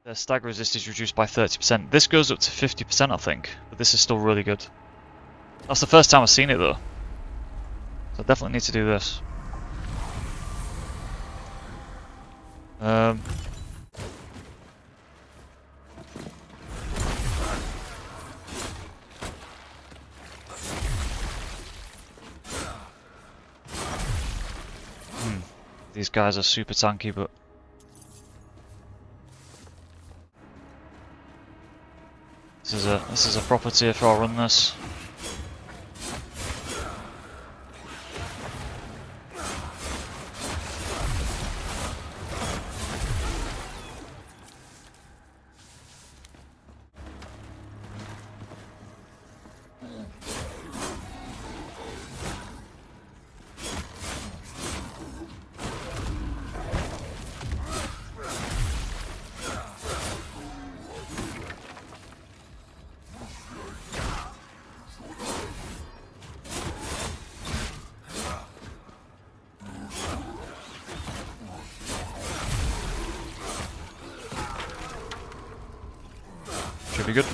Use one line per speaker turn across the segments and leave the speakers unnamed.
their stagger resist is reduced by 30%. This goes up to 50%, I think, but this is still really good. That's the first time I've seen it though, so I definitely need to do this. These guys are super tanky, but this is a proper tier 4 run this. Should be good.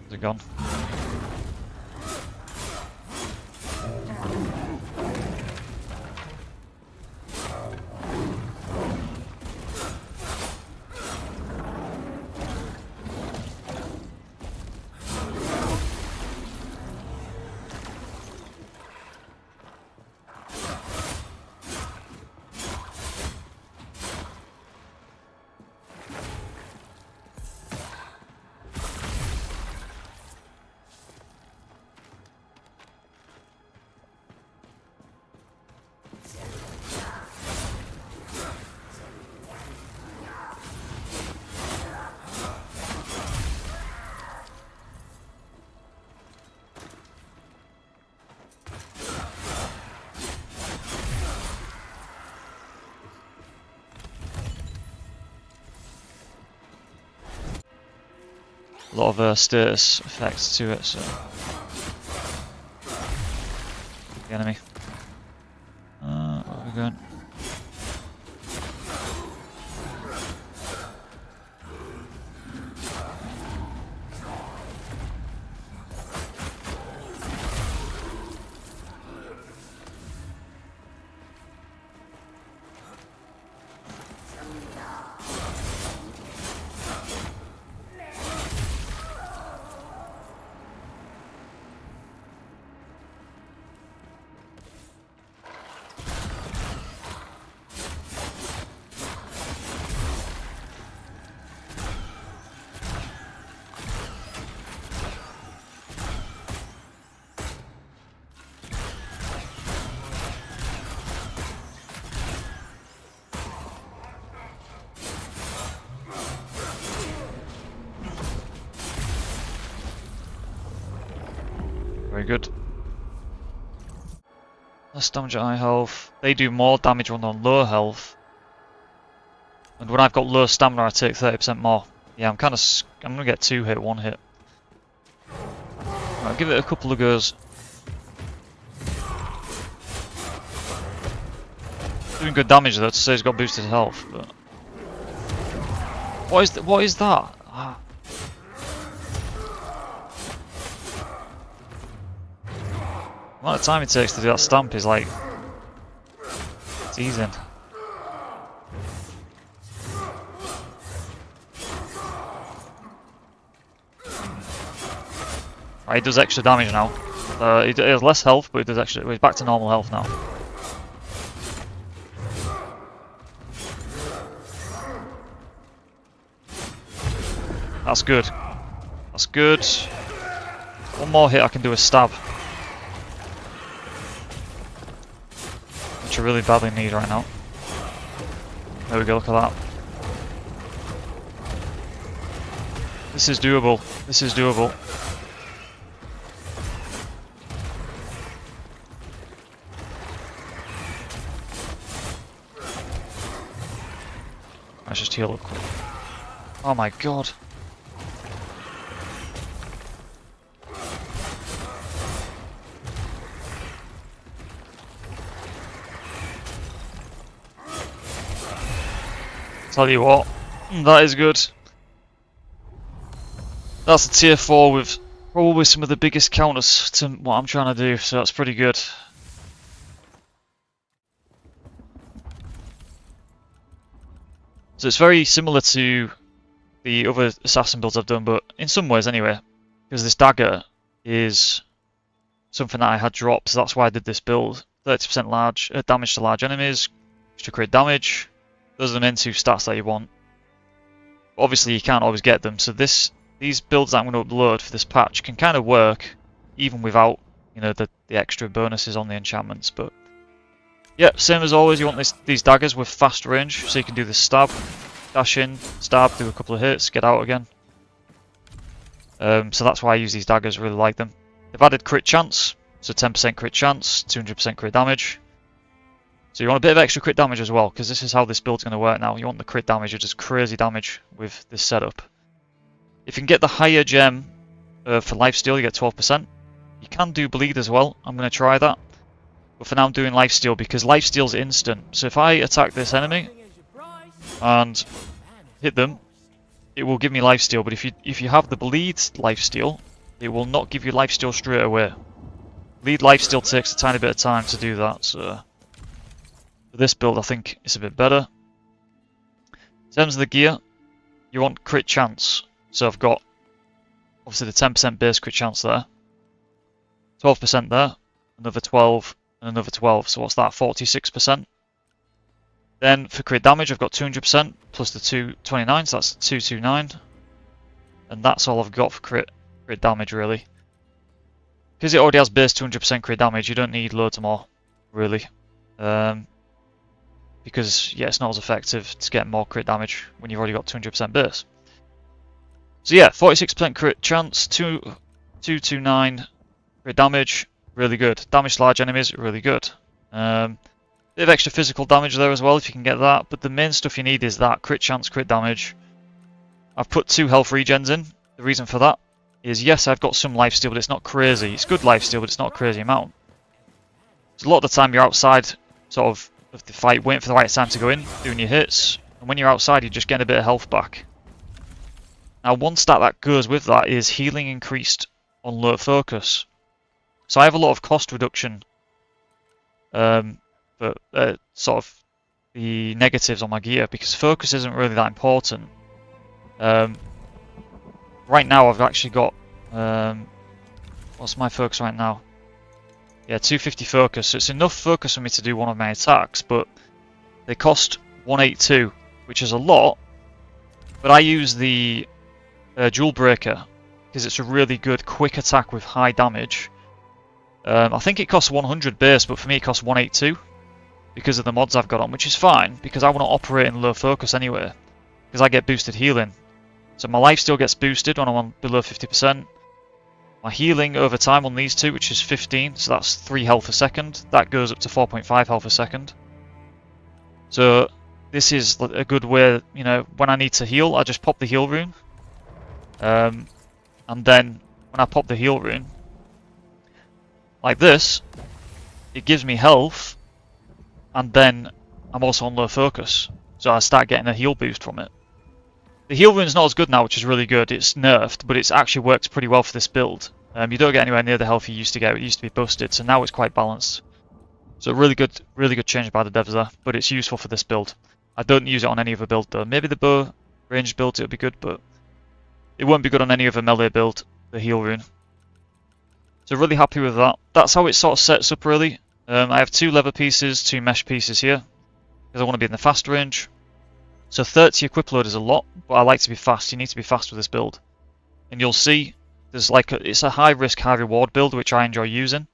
They're gone. A lot of status effects to it, so the enemy. Where are we going? Very good. Less damage at high health. They do more damage when on low health. And when I've got low stamina, I take 30% more. Yeah, I'm gonna get 2 hit, 1 hit. I'll give it a couple of goes. Doing good damage though, to say he's got boosted health, but what is that? Ah. The amount of time it takes to do that stamp is like teasing. Right, he does extra damage now. He has less health, but he does extra. He's back to normal health now. That's good. That's good. One more hit I can do a stab. Which I really badly need right now. There we go, look at that. This is doable. This is doable. Let's just heal up quick. Oh my god. Tell you what, that is good. That's a tier 4 with probably some of the biggest counters to what I'm trying to do, so that's pretty good. So it's very similar to the other assassin builds I've done, but in some ways anyway, because this dagger is something that I had dropped, so that's why I did this build. 30% large damage to large enemies, extra crit damage. Those are the main 2 stats that you want. But obviously you can't always get them, so these builds that I'm going to upload for this patch can kind of work even without, you know, the extra bonuses on the enchantments. But yeah, same as always, you want these daggers with fast range, so you can do the stab, dash in, stab, do a couple of hits, get out again. So that's why I use these daggers, really like them. They've added crit chance, so 10% crit chance, 200% crit damage. So you want a bit of extra crit damage as well, because this is how this build's going to work now. You want the crit damage, which is crazy damage with this setup. If you can get the higher gem for lifesteal, you get 12%. You can do bleed as well. I'm going to try that. But for now I'm doing lifesteal because lifesteal's instant. So if I attack this enemy and hit them, it will give me lifesteal. But if you have the bleed lifesteal, it will not give you lifesteal straight away. Bleed lifesteal takes a tiny bit of time to do that. So for this build I think it's a bit better. In terms of the gear, you want crit chance. So I've got obviously the 10% base crit chance there, 12% there, another 12 and another 12, so what's that, 46%. Then for crit damage I've got 200% plus the 229, so that's 229, and that's all I've got for crit damage really. Because it already has base 200% crit damage, you don't need loads more really. Because yeah, it's not as effective to get more crit damage when you've already got 200% base. So yeah, 46% crit chance, 229 crit damage, really good. Damage to large enemies, really good. Bit of extra physical damage there as well if you can get that, but the main stuff you need is that crit chance, crit damage. I've put 2 health regens in. The reason for that is yes, I've got some lifesteal, but it's not crazy. It's good lifesteal, but it's not a crazy amount. So a lot of the time you're outside sort of the fight, waiting for the right time to go in, doing your hits, and when you're outside you're just getting a bit of health back. Now one stat that goes with that is healing increased on low focus. So I have a lot of cost reduction for sort of the negatives on my gear because focus isn't really that important. Right now I've actually got, what's my focus right now? Yeah, 250 focus, so it's enough focus for me to do one of my attacks, but they cost 182, which is a lot, but I use the Jewel Breaker because it's a really good quick attack with high damage. I think it costs 100 base, but for me it costs 182 because of the mods I've got on, which is fine because I want to operate in low focus anyway because I get boosted healing. So my life still gets boosted when I'm on below 50%. My healing over time on these two, which is 15, so that's 3 health a second, that goes up to 4.5 health a second. So this is a good way, you know, when I need to heal, I just pop the heal rune. And then when I pop the heal rune, like this, it gives me health, and then I'm also on low focus, so I start getting a heal boost from it. The heal rune's not as good now, which is really good. It's nerfed, but it's actually works pretty well for this build. You don't get anywhere near the health you used to get. It used to be busted, so now it's quite balanced. So really good change by the devs there, but it's useful for this build. I don't use it on any other build though. Maybe the bow range build it'll be good, but it won't be good on any other melee build, the heal rune. So really happy with that. That's how it sort of sets up really. I have 2 leather pieces, 2 mesh pieces here, because I want to be in the fast range. So 30 equip load is a lot, but I like to be fast. You need to be fast with this build. And you'll see there's like it's a high risk, high reward build, which I enjoy using.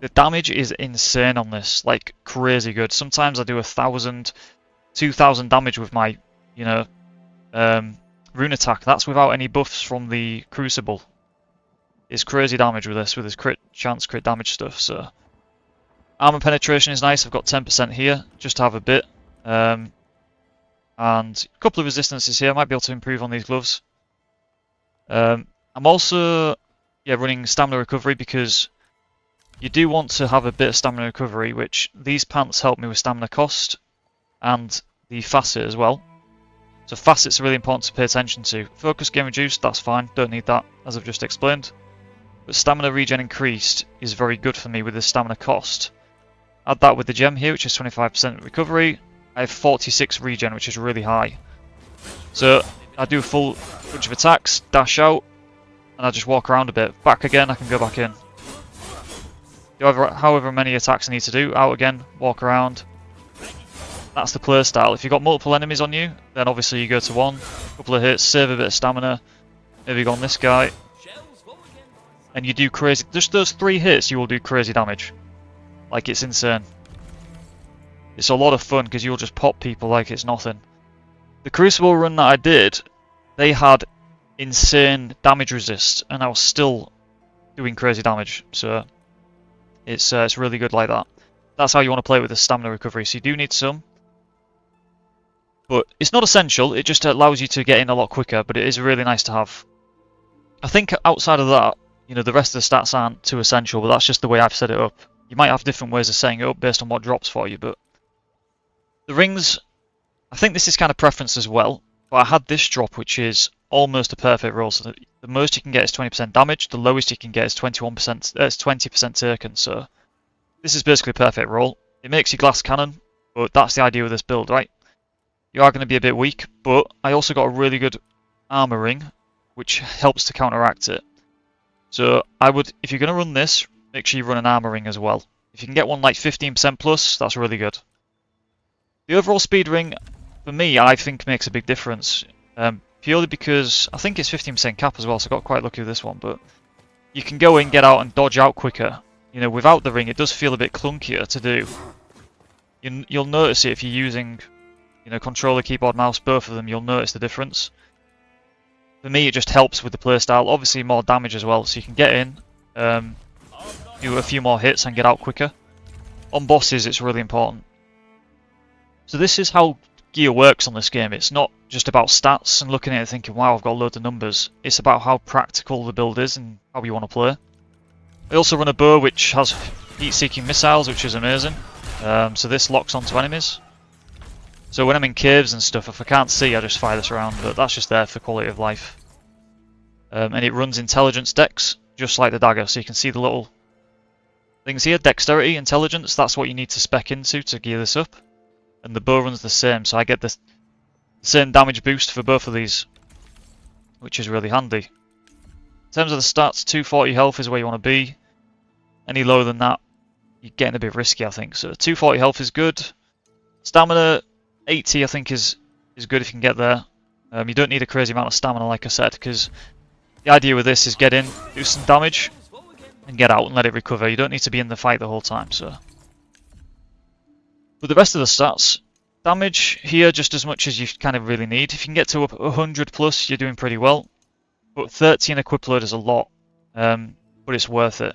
The damage is insane on this, like crazy good. Sometimes I do 1,000, 2,000 damage with my, you know, rune attack. That's without any buffs from the Crucible. It's crazy damage with this, with this crit chance, crit damage stuff. So armor penetration is nice. I've got 10% here, just to have a bit. And a couple of resistances here. I might be able to improve on these gloves. I'm also running stamina recovery because you do want to have a bit of stamina recovery, which these pants help me with stamina cost and the facet as well. So facets are really important to pay attention to. Focus gain reduced, that's fine, don't need that as I've just explained. But stamina regen increased is very good for me with the stamina cost. Add that with the gem here, which is 25% recovery. I have 46 regen, which is really high. So I do a full bunch of attacks, dash out, and I just walk around a bit. Back again, I can go back in. However many attacks I need to do, out again, walk around. That's the playstyle. If you've got multiple enemies on you, then obviously you go to one, couple of hits, save a bit of stamina, maybe go on this guy, and you do crazy, just those 3 hits you will do crazy damage. Like, it's insane. It's a lot of fun because you'll just pop people like it's nothing. The Crucible run that I did, they had insane damage resist, and I was still doing crazy damage, so it's really good like that. That's how you want to play with the stamina recovery, so you do need some. But it's not essential, it just allows you to get in a lot quicker, but it is really nice to have. I think outside of that, you know, the rest of the stats aren't too essential, but that's just the way I've set it up. You might have different ways of setting it up based on what drops for you, but the rings, I think this is kind of preference as well, but I had this drop which is almost a perfect roll, so the most you can get is 20% damage, the lowest you can get is 20% taken, so this is basically a perfect roll. It makes you glass cannon, but that's the idea with this build, right? You are going to be a bit weak, but I also got a really good armor ring, which helps to counteract it. So I would, if you're going to run this, make sure you run an armor ring as well. If you can get one like 15% plus, that's really good. The overall speed ring, for me, I think makes a big difference. Purely because I think it's 15% cap as well, so I got quite lucky with this one. But you can go in, get out, and dodge out quicker. You know, without the ring, it does feel a bit clunkier to do. You'll notice it if you're using, you know, controller, keyboard, mouse, both of them. You'll notice the difference. For me, it just helps with the playstyle. Obviously, more damage as well, so you can get in, do a few more hits, and get out quicker. On bosses, it's really important. So this is how gear works on this game. It's not just about stats and looking at it and thinking, wow, I've got loads of numbers. It's about how practical the build is and how you want to play. I also run a bow which has heat-seeking missiles, which is amazing. So this locks onto enemies. So when I'm in caves and stuff, if I can't see, I just fire this around, but that's just there for quality of life. And it runs intelligence dex, just like the dagger, so you can see the little things here. Dexterity, intelligence, that's what you need to spec into to gear this up. And the bow runs the same, so I get the same damage boost for both of these, which is really handy. In terms of the stats, 240 health is where you want to be. Any lower than that, you're getting a bit risky, I think. So 240 health is good. Stamina, 80 I think is good if you can get there. You don't need a crazy amount of stamina, like I said, because the idea with this is get in, do some damage, and get out and let it recover. You don't need to be in the fight the whole time, so. With the rest of the stats, damage here just as much as you kind of really need. If you can get to 100 plus, you're doing pretty well. But 30 in equip load is a lot, but it's worth it.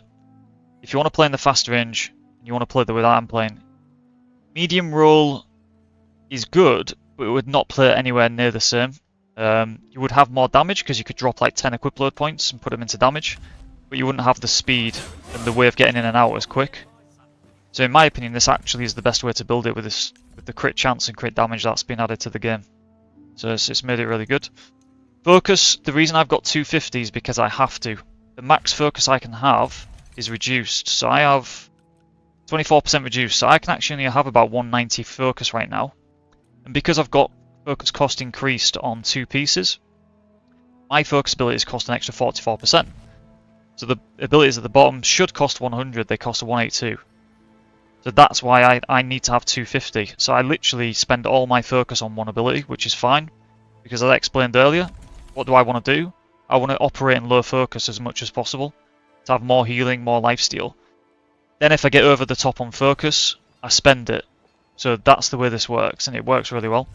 If you want to play in the fast range, and you want to play the way that I'm playing, medium roll is good, but it would not play anywhere near the same. You would have more damage because you could drop like 10 equip load points and put them into damage, but you wouldn't have the speed and the way of getting in and out as quick. So in my opinion, this actually is the best way to build it with the crit chance and crit damage that's been added to the game. So it's made it really good. Focus, the reason I've got 250 is because I have to. The max focus I can have is reduced, so I have 24% reduced, so I can actually only have about 190 focus right now. And because I've got focus cost increased on 2 pieces, my focus abilities cost an extra 44%. So the abilities at the bottom should cost 100, they cost 182. So that's why I need to have 250. So I literally spend all my focus on one ability, which is fine. Because as I explained earlier, what do I want to do? I want to operate in low focus as much as possible to have more healing, more lifesteal. Then if I get over the top on focus, I spend it. So that's the way this works, and it works really well.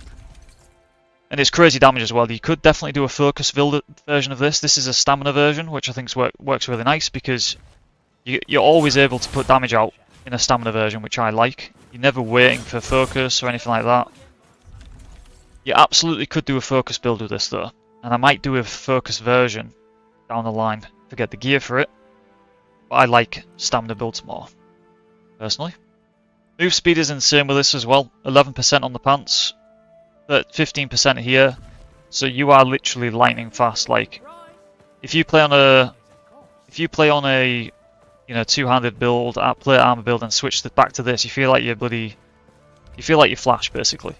And it's crazy damage as well. You could definitely do a focus version of this. This is a stamina version, which I think works really nice because you're always able to put damage out in a stamina version, which I like. You're never waiting for focus or anything like that. You absolutely could do a focus build with this though. And I might do a focus version down the line to get the gear for it. But I like stamina builds more, personally. Move speed is insane with this as well. 11% on the pants, 15% here. So you are literally lightning fast. Like, if you play on a two-handed build, plate armor build, and switch back to this, you feel like you're Flash basically.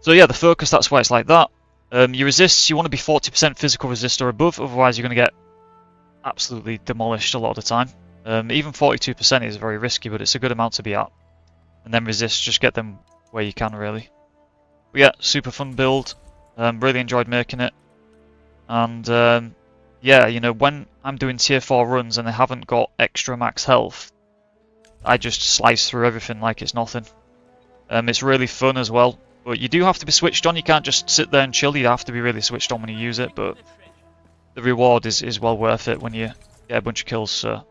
So yeah, the focus, that's why it's like that. Your resists, you want to be 40% physical resist or above, otherwise you're going to get absolutely demolished a lot of the time. Even 42% is very risky, but it's a good amount to be at. And then resists, just get them where you can really. But yeah, super fun build. Really enjoyed making it. And yeah, you know, when I'm doing tier 4 runs and they haven't got extra max health, I just slice through everything like it's nothing. It's really fun as well. But you do have to be switched on, you can't just sit there and chill, you have to be really switched on when you use it, but the reward is well worth it when you get a bunch of kills, so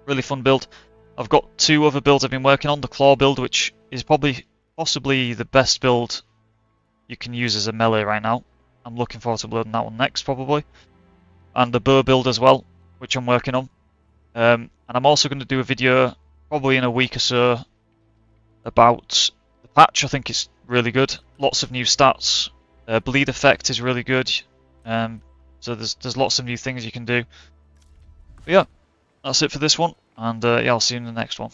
really fun build. I've got 2 other builds I've been working on, the Claw build, which is possibly the best build you can use as a melee right now. I'm looking forward to building that one next, probably. And the Bow build as well, which I'm working on. And I'm also going to do a video, probably in a week or so, about the patch. I think it's really good. Lots of new stats. Bleed effect is really good. So there's lots of new things you can do. But yeah, that's it for this one, and yeah, I'll see you in the next one.